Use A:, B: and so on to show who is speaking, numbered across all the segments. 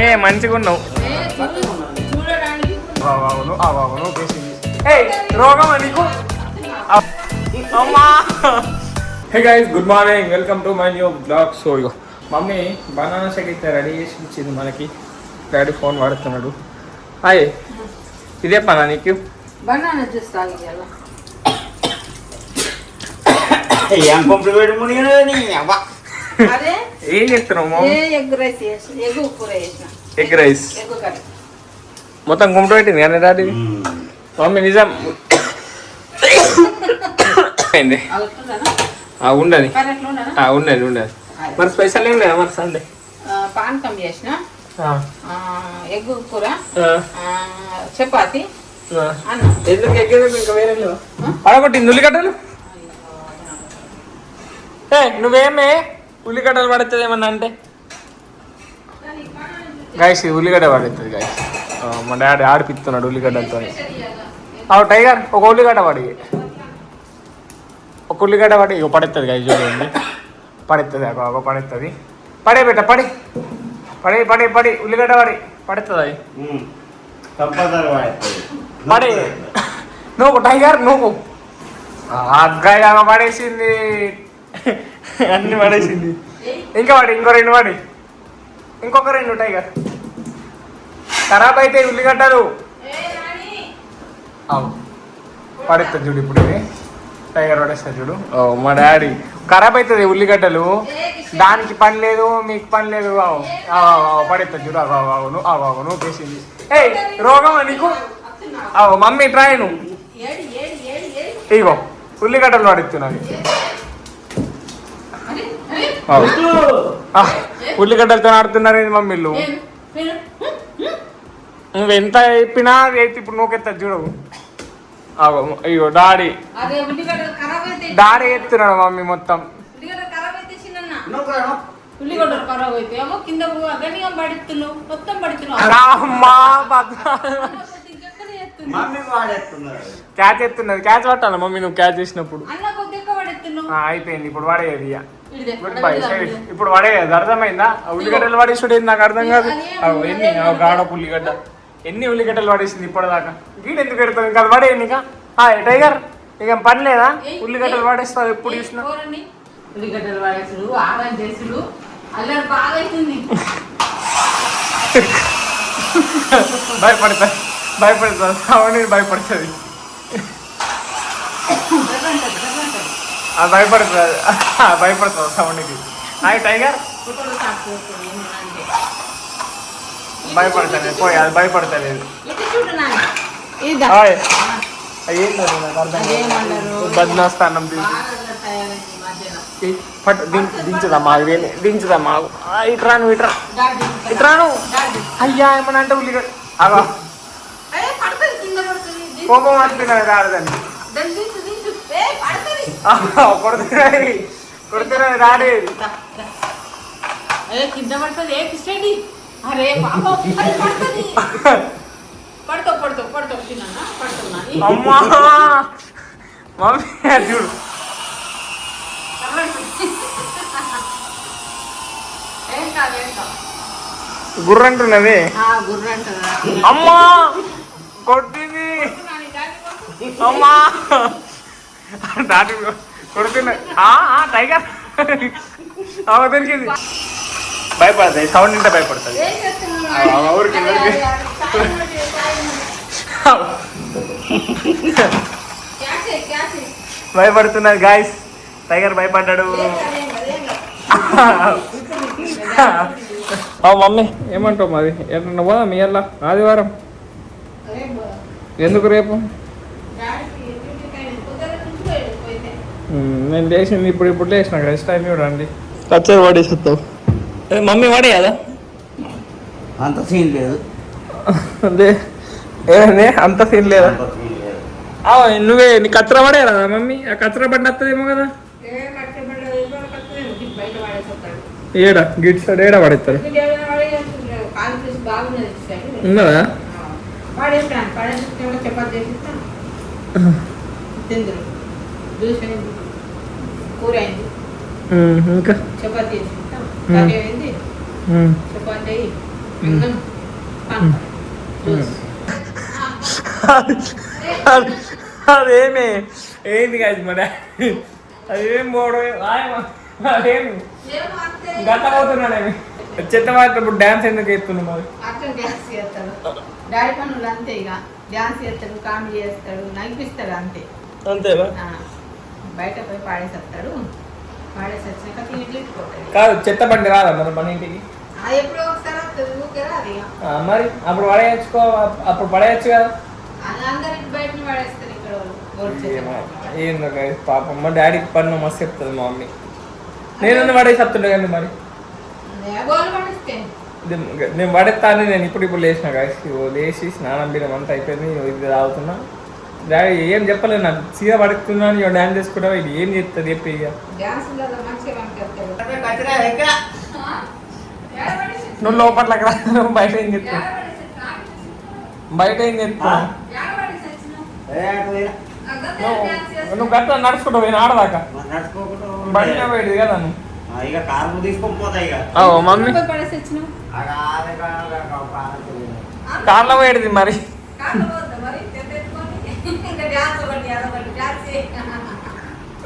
A: ఏ మంచిగా ఉన్నావు. అవును అవును ఏ రోగమా నీకు? అమ్మా. Hey guys, good morning, welcome to my new blog. So ఇగో మమ్మీ బనానా షేక్ అయితే రెడీ చేసి ఇచ్చింది మనకి. Daddy phone వాడుతున్నాడు. హాయ్, ఇదే పనా నీకు?
B: బనానా జ్యూస్ తాగియాలా?
A: ఏం చెప్తున్నావు? ఎగ్ రైస్ మొత్తం గుంట పెట్టింది కానీ డాడీ. మమ్మీ నిజం ఉండని ఉండదు ఉండదు. మరి స్పెషల్ ఏం లేదా మరి సండే?
B: పానకం చేసిన, ఎగ్ కూర, చపాతి.
A: ఎందుకు ఎగ్ ఇంకా వేరే లేవు? పడగొట్టింది ఉల్లిగడ్డలు. నువ్వేమే ఉల్లిగడ్డలు పడుతుంది ఏమన్నా అంటే? గాయస్ ఉల్లిగడ్డ పడుతుంది గాయస్. మా డాడీ ఆడిపిస్తున్నాడు ఉల్లిగడ్డలతో. టైగర్ ఒక ఉల్లిగడ్డ పడి, ఒక ఉల్లిగడ్డ పడి ఇక పడుతుంది గాయస్. చూడండి పడుతుంది, ఒక పడుతుంది. పడే బిడ్డ పడి పడి పడి పడి ఉల్లిగడ్డ పడి పడుతుంది. పడి నువ్వు టైగర్ నువ్వు అగ్గాయ పడేసింది, అన్ని పడేసింది. ఇంకా పడి ఇంకో రెండు పడి, ఇంకొక రెండు టైగర్. ఖరాబ్ అయితే ఉల్లిగడ్డలు పడేస్తుంది చూడు. ఇప్పుడు టైగర్ పడేస్తుంది చూడు. మా డాడీ ఖరాబ్ అవుతుంది ఉల్లిగడ్డలు, దానికి పని లేదు మీకు పని లేదు. పడేస్తుంది చూడు. అవును అవును చేసింది. ఏ రోగమా నీకు? మమ్మీ ట్రై నువ్వు. ఇగో ఉల్లిగడ్డలు పడుతున్నాను. ఉల్లిగడ్డలతో ఆడుతున్నారు మమ్మీళ్ళు. నువ్వు ఎంత చెప్పినా అయితే ఇప్పుడు నూకెత్తా చూడు. అయ్యో డాడీ డాడీ ఎత్తున్నాడు మమ్మీ మొత్తం. క్యాచ్ ఎత్తున్నది. క్యాచ్ పట్టాలి మమ్మీ నువ్వు క్యాచ్ చేసినప్పుడు. అయిపోయింది ఇప్పుడు పడేది. Good bye. ఇప్పుడు పడేది అర్థమైందా? ఉల్లిగడ్డలు పడేసాడు నాకు అర్థం కాదు. ఎన్ని గాడపు ఉల్లిగడ్డ, ఎన్ని ఉల్లిగడ్డలు పడేసింది ఇప్పటిదాకా. గీడు ఎందుకు పెడతావు? ఇంకా అది పడేయండి. ఇంకా టైగర్ ఇక పని లేదా? ఉల్లిగడ్డలు పడేస్తావు ఎప్పుడు చూసినా.
B: ఉల్లిగడ్డలు పడేసుడు, ఆరెంజ్ చేసుడు, అల్లరి బాగా అవుతుంది.
A: భయపడతా అవన్నీ భయపడుతుంది. భయపడుతుంది సౌండ్కి. హాయ్ టైగర్ భయపడతాను పోయి, అది భయపడతలేదు. బద్నాస్థానం దించుదమ్మా దించుదమ్మా. ఇట్రాను ఇట్రాను. అయ్యా ఏమన్నా అంటే ఉల్లిగడ్డ అవా కోపం అంటున్నాడు రాడదని. కొడుతున్నాయి రాడే.
B: కింద పడుతుంది. అరే
A: అమ్మా మమ్మీ చూడు గుర్రంటున్నది. అమ్మా కొట్టింది. అమ్మా దాటి కొడుతున్నా. టైగర్ దొరికింది. భయపడతాయి సౌండ్ ఇంటే భయపడుతుంది. ఊరికి భయపడుతున్నారు గాయస్. టైగర్ భయపడ్డాడు. మమ్మీ ఏమంటావు? మరి ఎట్లా పోదా మీ అలా ఆదివారం? ఎందుకు రేపు? నేను లేచింది ఇప్పుడు లేచిన గైస్. టైం చూడండి. కచ్చరు పడేసేస్తావు మమ్మీ. వాడే కదా
C: అంత సీన్ లేదు.
A: అదే అంత సీన్ లేదా? నువ్వే నీ కచ్చరా పడే కదా మమ్మీ. ఆ కచ్చరా బండి వస్తుందేమో కదా. ఏడా గిట్ సైడ్ ఏడా పడేస్తారు ఉన్నదా? ఇంకా
B: కర్రీ అయింది, చపాతీ, అన్నం, పాప, జ్యూస్.
A: అదేమి ఏంది కాదు మరి అదేం పోవడం అదేమి గత అవుతున్నాడేమి చెత్త మాత్రం ఇప్పుడు డాన్స్ ఎందుకు ఎత్తున్నావు మరి
B: అట్లా డ్యాన్స్ చేస్తాడు. డాడీ పనులు అంతే, ఇక డ్యాన్స్ చేస్తాడు, కామెడీ చేస్తాడు, నడిపిస్తాడు అంతే.
A: అంతేనా
B: బయట పోయి పాడేసేస్తాడు. పాడేసి వచ్చినాక తిండి పోతాడు.
A: కాదు చెత్త బండి రాదా మరి మన ఇంటికి
B: ఎప్పుడో ఒకసారి వస్తుంది, ఊకే రాదు ఇక.
A: మరి అప్పుడు పడేయచ్చుకో, అప్పుడు పడేయచ్చు కదా.
B: అందరికి బయట పడేస్తారు ఇక్కడ వాళ్ళు.
A: ఏందో పాపం మా డాడీకి పన్ను మస్తు చెప్తుంది మా మమ్మీ. నేను పడేసి వస్తుండే కానీ మరి నేను పడేస్తాను. నేను ఇప్పుడు లేచిన కాసి లేచి స్నానం బియ్యం అంతా అయిపోయింది, ఇది తాగుతున్నా. డాడీ ఏం చెప్పలేదు నాకు, చీర పడుతున్నాను ఇక డ్యాన్స్ చేసుకుంటావా, ఇది ఏం చెప్తుంది చెప్పి ఇక నువ్వు లోపట్లకి రా, నువ్వు బయట ఏం చెప్తావు, బయట ఏం చెప్తావు, నువ్వు గట్ట నడుచుకుంటావు నేను ఆడదాకా బండి పోయేది కదా నువ్వు.
C: ఇక కారు తీసుకొని పోతాయి ఇక
A: మమ్మీ కార్లో పోయేది మరి.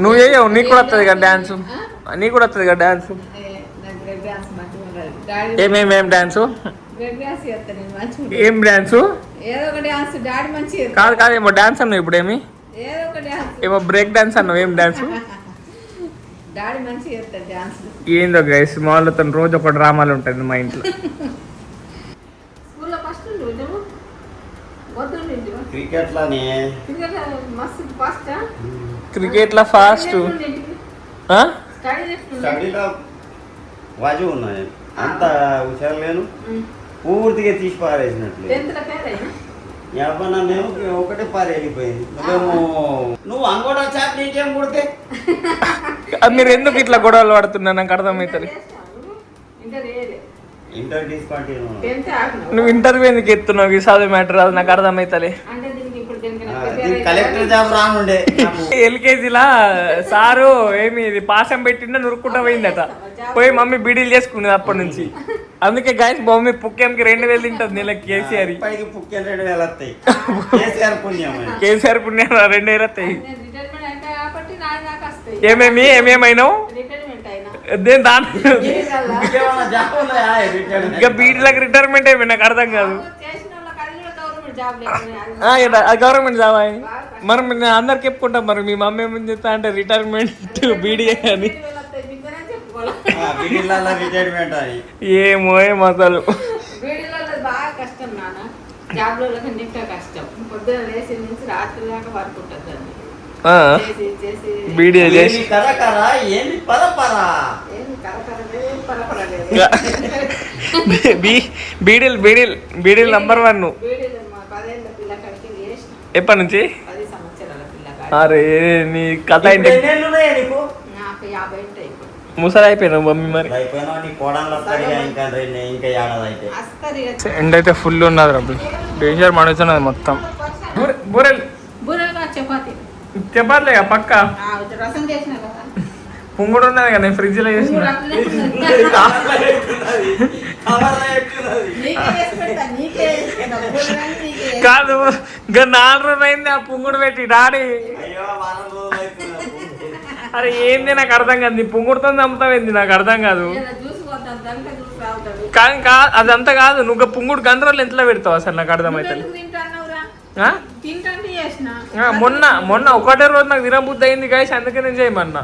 A: నువ్వు చేయవు, నీకు కూడా వస్తుంది కదా డాన్స్, నీకు కూడా వస్తుంది కదా డాన్స్. ఏమేం డాన్సు, ఏం డాన్సు కాదు కాదు ఏమో డాన్స్ అన్నావు ఇప్పుడు, ఏమో బ్రేక్ డాన్స్ అన్నావు, ఏం డాన్స్ ఏందో గైస్ మాలతో రోజు ఒక డ్రామాలు ఉంటుంది మా ఇంట్లో. క్రికెట్ లో ఫాస్ట్
C: స్టడీలో వాజు ఉన్నాయి, అంత హుషారు లేను, పూర్తిగా తీసి పారేసినట్లు. మేము ఒకటే పారి వెళ్ళిపోయింది. నువ్వు అంగోడా చాట్ నీకేం కొడితే
A: మీరు ఎందుకు ఇట్లా గొడవలు పడుతున్నా నాకు అర్థమవుతుంది.
C: ఇంటర్ డిస్కంటిన్యూ,
A: నువ్వు ఇంటర్వ్యూ ఎందుకు ఎత్తున్నావు, ఈ చదువు మ్యాటర్ అది నాకు అర్థమవుతలే.
C: కలెక్టర్ జాబ్ రానుండే.
A: ఎల్కేజీలా సారు ఏమి ఇది పాశం పెట్టిండే నురుక్కుంటా పోయిందట, పోయి మమ్మీ బీడీలు చేసుకునేది అప్పటి నుంచి. అందుకే గాయస్ మమ్మీ పుక్కెంకి 2000 తింటది నెలకి. కేసీఆర్
C: పుక్కెం 2000 వస్తాయి, కేసీఆర్ పుణ్యం
A: 2000 వస్తాయి. ఏమేమైనావు ఇక బీడీలకు రిటైర్మెంట్ అయిపోయి నాకు అర్థం కాదు. గవర్నమెంట్ జాబ్ అయ్యి మరి నేను అందరికి చెప్పుకుంటాం. మరి మీ మమ్మీ ఏమని చెప్తా అంటే రిటైర్మెంట్ బీడీఏ అని. ఏమో ఏమో అసలు
B: బాగా కష్టం నాన్న, జాబ్ లో ఇంకా కష్టం. పొద్దున లేచి నుంచి రాత్రి దాకా వర్క్ ఉంటుంది.
A: బీడీఏ చేసి బీడీలు నంబర్ 1. ఎప్పటి నుంచి? అరే నీ కథ ఏంటి, ముసలి అయిపోయినావు మమ్మీ. మరి ఎండ అయితే ఫుల్ ఉన్నది రబ్బు, డేంజర్ మడుతున్నది మొత్తం. బూరెలు చపాతీలే పక్క పుంగుడు ఉన్నది కదా, ఫ్రిడ్జ్ లో చేసిన కాదు. ఇంకా 4 రోజులు అయింది ఆ పుంగుడు పెట్టి డాడీ. అరే ఏంది నాకు అర్థం కాదు, నీ పుంగుడుతో చంపుతావేంది నాకు అర్థం కాదు. కానీ అదంతా కాదు, నువ్వు పుంగుడు గంటలు ఎంతలో పెడతావు అసలు నాకు అర్థమవుతుంది. మొన్న ఒకటే రోజు నాకు తినబుద్ధి అయింది గాయస్, అందుకే నేను చేయమన్నా.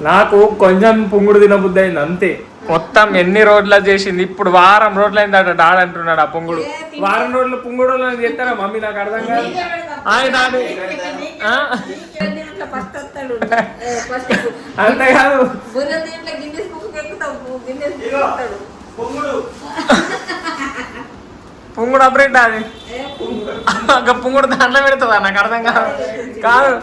A: నాకు కొంచెం పుంగుడు తినబుద్ధి అయింది అంతే. మొత్తం ఎన్ని రోజుల చేసింది, ఇప్పుడు వారం రోజులు అయింది అట డాడీ అంటున్నాడు. ఆ పొంగుడు వారం రోజులు పుంగుడు చెప్తారా మమ్మీ నాకు అర్థం కాదు. అంతే కాదు పుంగుడు అప్పుడేంటి అది పుంగుడు దాంట్లో పెడుతుందా నాకు అర్థం కాదు. కాదు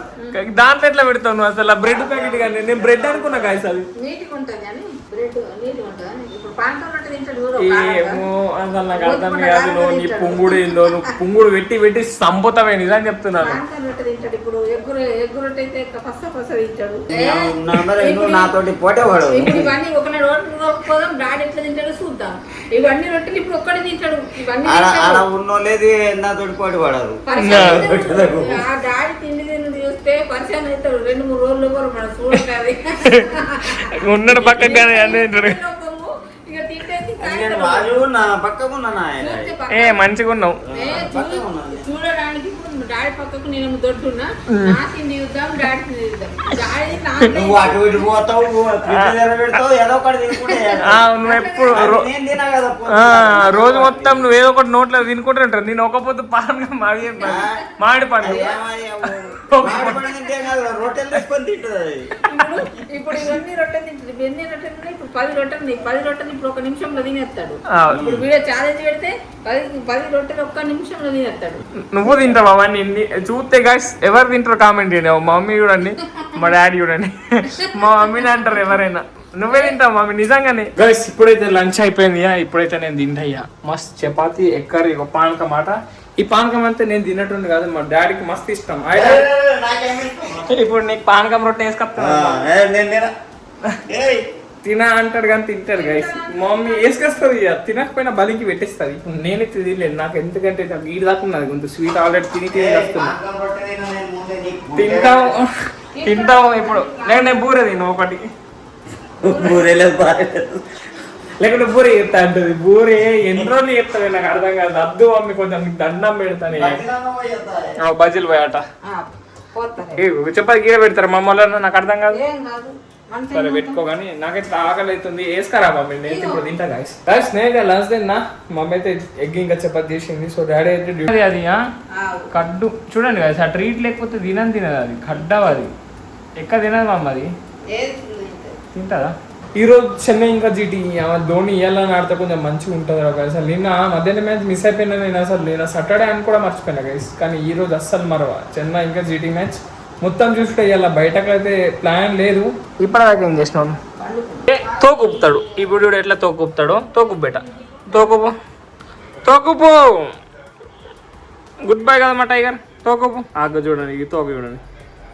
A: దాంట్లో ఎట్లా పెడతావు నువ్వు అసలు బ్రెడ్ ప్యాకెట్ కానీ నేను బ్రెడ్ అనుకున్నా గాయస్ అది
B: నీట్గా ఉంటుంది కానీ బ్రెడ్ నీట్గా ఉంటుంది ఇప్పుడు పానకం రొట్టె తింటాడు
A: ఏమో అసలు నాకు అర్థం కాదు నువ్వు నీ పుంగుడు ఏందో నువ్వు పుంగుడు పెట్టి సంపుతావే నిజం చెప్తున్నాను
B: పానకం రొట్టె తింటాడు ఇప్పుడు ఎగ్గు రొట్టె అయితే ఫస్ట్ తింటాడు
C: నాతోటి పోటేవాడు
B: ఇప్పుడు ఇవన్నీ ఒకనాడు పోదాం డాడీ ఎట్లా తింటాడు చూద్దాం ఇవన్నీ రొట్టెలు ఇప్పుడు ఒక్కడే తింటాడు ఇవన్నీ
C: అలా ఉన్నోళ్ళేది నాతోటి పోటీ పడరు
B: ఆ డాడీ తిండి చూస్తే పరిచయం అవుతాడు 2-3 రోజులు కూడా మనం చూడాలి
A: ఉన్నాడు పక్కగానే
B: ఇక తింటే
C: నా పక్కకున్నా
A: ఏ మంచిగా ఉన్నావు
B: చూడడానికి డాడీ పక్కకు నేను దొడ్డున్నా నా తిండి చూద్దాం డాడీ తిండి చూద్దాం డాడీ
C: నువ్వు అటు ఇటు పోతావు పెడతావు ఏదో ఒకటి తినుకుంటే
A: నువ్వు ఎప్పుడు రోజు మొత్తం నువ్వు ఏదో ఒకటి నోట్లో తినుకుంటుంటారు నేను ఒక పొద్దు పానగా మామిడి పండు
C: రొట్టెలు తీసుకొని తింటుంది
B: ఇప్పుడు ఇవన్నీ రొట్టెలు తింటుంది ఎన్ని రొట్టెలు ఇప్పుడు 10 రొట్టెలు 10 రొట్టెలు ఇప్పుడు 1 నిమిషంలో తినేస్తాడు ఇప్పుడు వీడియో ఛాలెంజ్ పెడితే 10 రొట్టెలు 1 నిమిషంలో తినేస్తాడు
A: నువ్వు తింటావా అవన్నీ చూస్తే గాయస్ ఎవరు తింటారు కామెంట్ చేయండి మా మమ్మీ చూడండి మా డాడీ చూడండి మా మమ్మీని అంటారు ఎవరైనా నువ్వే తింటావు మమ్మీ నిజంగానే గైస్ ఇప్పుడైతే లంచ్ అయిపోయింది ఇప్పుడైతే నేను తింటయ్యా మస్త్ చపాతి ఎక్కరి ఒక పానకం మాట ఈ పానకం అంతా నేను తిన్నట్టుండి కాదు మా డాడీకి మస్తు ఇష్టం ఇప్పుడు నీకు పానకం రొట్టె వేసుకొస్తా తిన అంటాడు కానీ తింటాడు గైస్ మా మమ్మీ వేసుకొస్తుంది ఇక తినకపోయినా బలికి పెట్టేస్తుంది నేనైతే తినలేదు నాకు ఎందుకంటే గీడి దాకా ఉన్నది కొంచెం స్వీట్ ఆల్రెడీ తిని వస్తుంది తింటావు ఇప్పుడు నేను బూరే తిను ఒకటి లేకుంటే బూరే చెప్తా అంటది బూరే ఎన్ని రోజులు చెప్తాను నాకు అర్థం కాదు అద్దు మమ్మీ కొంచెం నీకు దండం పెడతాను బజ్జీలు పోయాట చెప్పది గీడ పెడతారు మమ్మల్ని నాకు అర్థం కాదు సరే పెట్టుకోగాని నాకైతే ఆకలి అవుతుంది వేసుకరా మమ్మీ నేను ఇప్పుడు తింటా గాయస్ నేను లంచ్ తిన్నా మమ్మీ అయితే ఎగ్ ఇంకా చపాతి చేసింది సో డాడీ అయితే అది కడ్డు చూడండి గాయస్ ఆ ట్రీట్ లేకపోతే తినదు అది కడ్డవ అది ఎక్కడ తినదు మమ్మ అది తింటదా ఈరోజు చెన్నై ఇంకా జీటీ ధోని ఇవ్వాలని ఆడితే కొంచెం మంచిగా ఉంటుంది అసలు నిన్న మధ్యాహ్నం మ్యాచ్ మిస్ అయిపోయినా నేను సాటర్డే అని కూడా మర్చిపోయినా గైస్ కానీ ఈ రోజు అస్సలు మరవా చెన్నై ఇంకా జీటీ మ్యాచ్ మొత్తం చూసుకుంటే ఇవాళ బయటకు అయితే ప్లాన్ లేదు ఇప్పటిదాకా ఏం చేసినావు తోకుపుతాడు ఇప్పుడు ఎట్లా తోకుపుతాడో తోకుపు బెట తోకుపు గుడ్ బై కదా మా టైగర్ తోకుపు ఆగ చూడండి ఈ తోకు చూడండి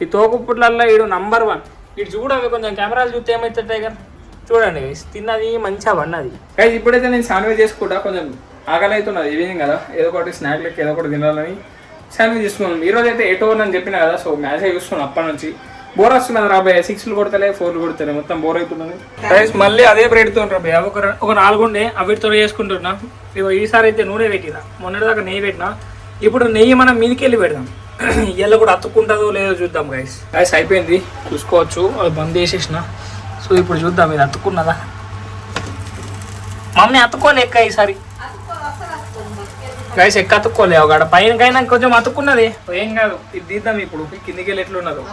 A: ఈ తోకుపుట్లల్లో ఈడు నంబర్ 1 ఇటు చూడవి కొంచెం కెమెరాలు చూస్తే ఏమవుతుంది టైగర్ చూడండి తిన్నది మంచిగా పడినది గైస్ ఇప్పుడైతే నేను శాండ్విచ్ చేసుకుంటా కొంచెం ఆకలి అవుతున్నది ఈవినింగ్ కదా ఏదో ఒకటి స్నాక్ లెక్క ఏదో ఒకటి తినాలని శాండ్విచ్ చేసుకున్నాం ఈరోజు అయితే 8 అని చెప్పిన కదా సో మ్యాచ్ చూస్తున్నాను అప్పటి నుంచి బోర్ వస్తున్నది రాబాయ్ 6 కొడతలే 4 కొడతలే మొత్తం బోర్ అవుతున్నది గైస్ మళ్ళీ అదే బ్రెడ్తో రాబాయ్ ఒక 4 ఉండే అవిటితో చేసుకుంటున్నా ఇగో ఈసారి అయితే నూనె పెట్టినా మొన్నటిదాకా నెయ్యి పెట్టినా ఇప్పుడు నెయ్యి మనం మీదికెళ్ళి పెడదాం ఇవాళ కూడా అతుక్కుంటుందో లేదో చూద్దాం గైస్ అయిపోయింది చూసుకోవచ్చు అది బంద్ చేసేసిన సో ఇప్పుడు చూద్దాం ఇది అతుక్కున్నదా మమ్మీ అతుక్కోలే ఎక్క ఈసారి గైస్ ఎక్క అతుక్కోలే ఒక పైనకైనా కొంచెం అతుక్కున్నది ఏం కాదు ఇది తీద్దాం ఇప్పుడు కిందికి వెళ్ళి ఎట్లున్నదో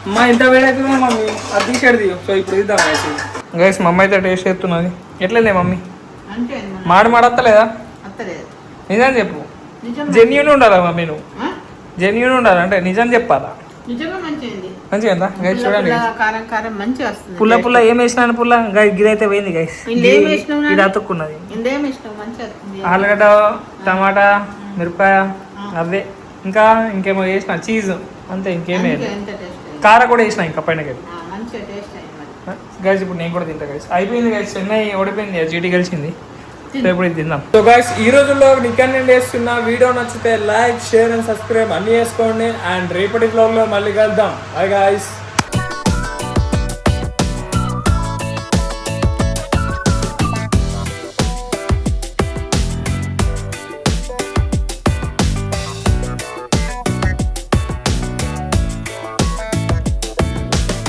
A: అమ్మా ఎంత వేడవుతుందో మమ్మీ అది తీసేది సో ఇప్పుడు తీద్దాం గైస్ మమ్మీ అయితే టేస్ట్ చేస్తున్నది ఎట్లలే మమ్మీ మాడత్తలేదా నిజం చెప్పు జెన్యూన్ ఉండాలా మమ్మీ నువ్వు జెన్యూన్ ఉండాలి అంటే నిజం చెప్పాలా మంచిగా గైస్ చూడండి పుల్ల ఏం వేసినాను పుల్ల గిదైతే పోయింది గైస్ ఇది అతుక్కున్నది ఆలుగడ్డ టమాటా మిరపకాయ అవే ఇంకా ఇంకేమో వేసిన చీజ్ అంతే ఇంకేమే కార కూడా వేసిన ఇంకా పైన గైస్ ఇప్పుడు నేను కూడా తింటా గైస్ అయిపోయింది గైస్ చెన్నై ఓడిపోయింది జీటీ గెలిచింది ఇప్పుడు తిందాం సో గైస్ ఈ రోజుల్లో ఇక్కడ నేను వేస్తున్న వీడియో నచ్చితే లైక్ షేర్ అండ్ సబ్స్క్రైబ్ అన్ని చేసుకోండి అండ్ రేపటి వ్లాగ్ లో మళ్ళీ కలుద్దాం బై గైస్.